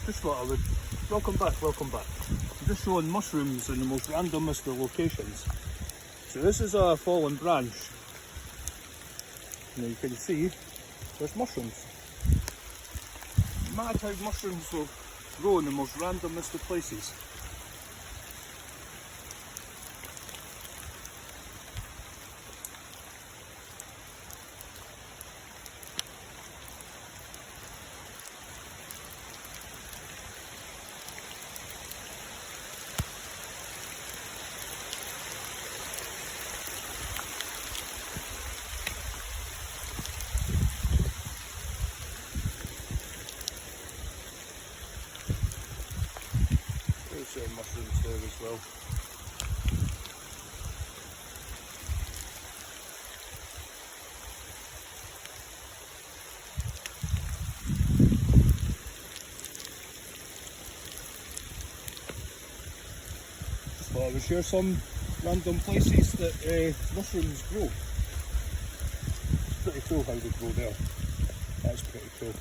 just thought I would. Welcome back, welcome back. I'm just showing mushrooms in the most randomest of locations. So this is a fallen branch. Now you can see there's mushrooms. Mad how mushrooms will grow in the most randomest of places. There's mushrooms there as well. Just thought I would share some random places that mushrooms grow. It's pretty cool how they grow there. That's pretty cool.